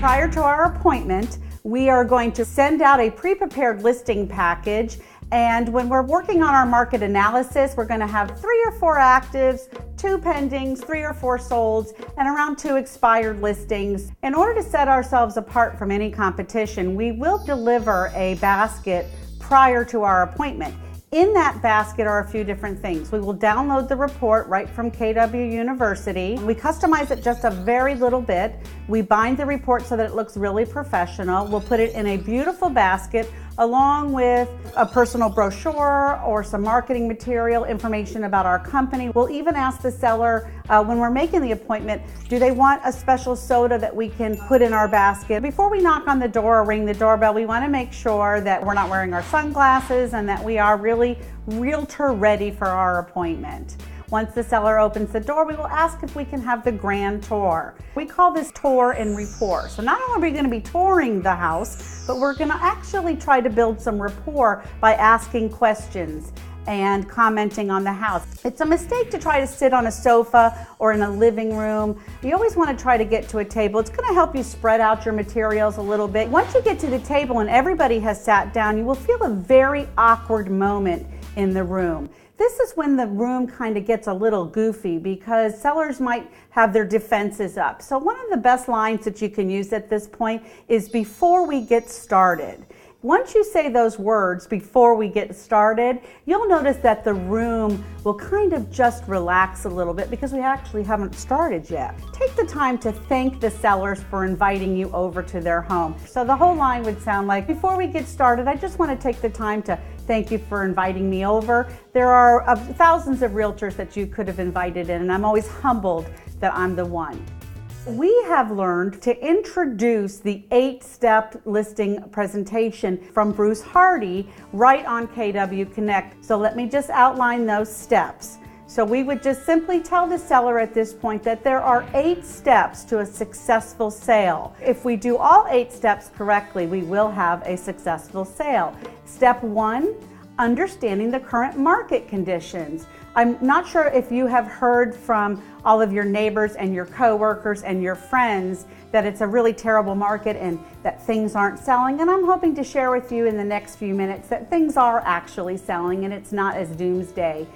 Prior to our appointment, we are going to send out a pre-prepared listing package. And when we're working on our market analysis, we're going to have 3 or 4 actives, 2 pendings, 3 or 4 solds, and around 2 expired listings. In order to set ourselves apart from any competition, we will deliver a basket prior to our appointment. In that basket are a few different things. We will download the report right from KW University. We customize it just a very little bit. We bind the report so that it looks really professional. We'll put it in a beautiful basket along with a personal brochure or some marketing material, information about our company. We'll even ask the seller when we're making the appointment, do they want a special soda that we can put in our basket? Before we knock on the door or ring the doorbell, we want to make sure that we're not wearing our sunglasses and that we are really realtor ready for our appointment. Once the seller opens the door, we will ask if we can have the grand tour. We call this tour and rapport. So not only are we going to be touring the house, but we're going to actually try to build some rapport by asking questions and commenting on the house. It's a mistake to try to sit on a sofa or in a living room. You always want to try to get to a table. It's going to help you spread out your materials a little bit. Once you get to the table and everybody has sat down, you will feel a very awkward moment in the room. This is when the room kind of gets a little goofy because sellers might have their defenses up. So one of the best lines that you can use at this point is before we get started. Once you say those words, before we get started, you'll notice that the room will kind of just relax a little bit because we actually haven't started yet. Take the time to thank the sellers for inviting you over to their home. So the whole line would sound like, before we get started, I just want to take the time to thank you for inviting me over. There are thousands of realtors that you could have invited in, and I'm always humbled that I'm the one. We have learned to introduce the 8-step listing presentation from Bruce Hardy right on KW Connect. So let me just outline those steps. So we would just simply tell the seller at this point that there are 8 steps to a successful sale. If we do all 8 steps correctly, we will have a successful sale. Step 1, understanding the current market conditions. I'm not sure if you have heard from all of your neighbors and your coworkers and your friends that it's a really terrible market and that things aren't selling. And I'm hoping to share with you in the next few minutes that things are actually selling and it's not as doomsday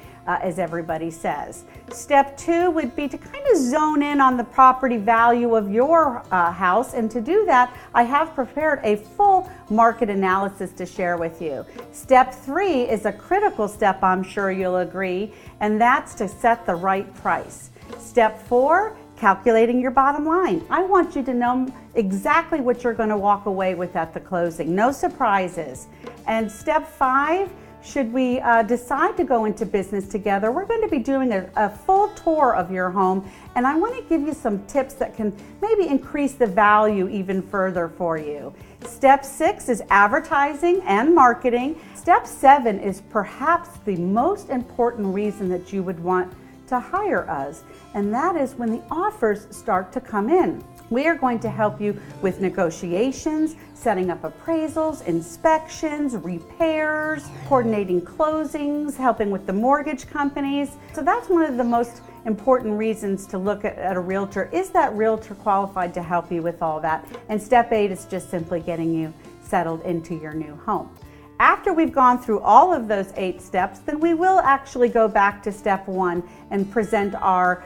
as everybody says. Step 2 would be to kind of zone in on the property value of your house, and to do that, I have prepared a full market analysis to share with you. Step 3 is a critical step, I'm sure you'll agree, and that's to set the right price. Step 4, calculating your bottom line. I want you to know exactly what you're going to walk away with at the closing, no surprises. And step 5, should we decide to go into business together, we're going to be doing a full tour of your home, and I want to give you some tips that can maybe increase the value even further for you. Step 6 is advertising and marketing. Step 7 is perhaps the most important reason that you would want to hire us, and that is when the offers start to come in. We are going to help you with negotiations, setting up appraisals, inspections, repairs, coordinating closings, helping with the mortgage companies. So that's one of the most important reasons to look at a realtor. Is that realtor qualified to help you with all that? And step 8 is just simply getting you settled into your new home. After we've gone through all of those 8 steps, then we will actually go back to step 1 and present our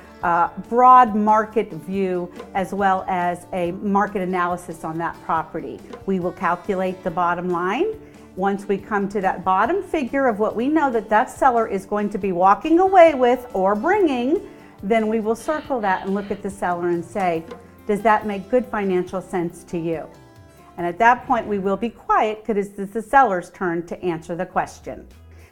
broad market view as well as a market analysis on that property. We will calculate the bottom line. Once we come to that bottom figure of what we know that that seller is going to be walking away with or bringing, then we will circle that and look at the seller and say, does that make good financial sense to you? And at that point, we will be quiet because it's the seller's turn to answer the question.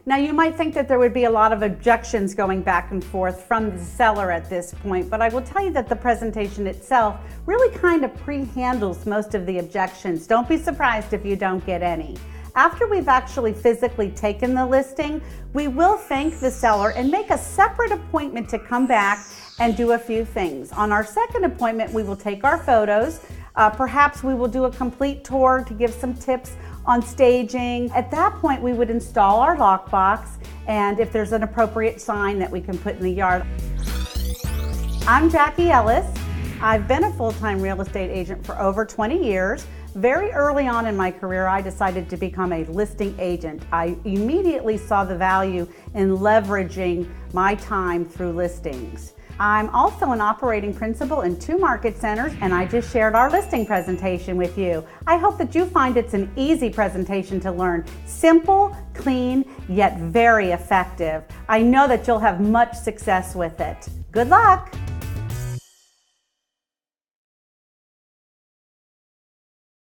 Now, you might think that there would be a lot of objections going back and forth from the seller at this point, but I will tell you that the presentation itself really kind of pre-handles most of the objections. Don't be surprised if you don't get any. After we've actually physically taken the listing, we will thank the seller and make a separate appointment to come back and do a few things. On our second appointment, we will take our photos. Perhaps we will do a complete tour to give some tips on staging. At that point, we would install our lockbox, and if there's an appropriate sign that we can put in the yard. I'm Jackie Ellis. I've been a full-time real estate agent for over 20 years. Very early on in my career, I decided to become a listing agent. I immediately saw the value in leveraging my time through listings. I'm also an operating principal in 2 market centers, and I just shared our listing presentation with you. I hope that you find it's an easy presentation to learn. Simple, clean, yet very effective. I know that you'll have much success with it. Good luck!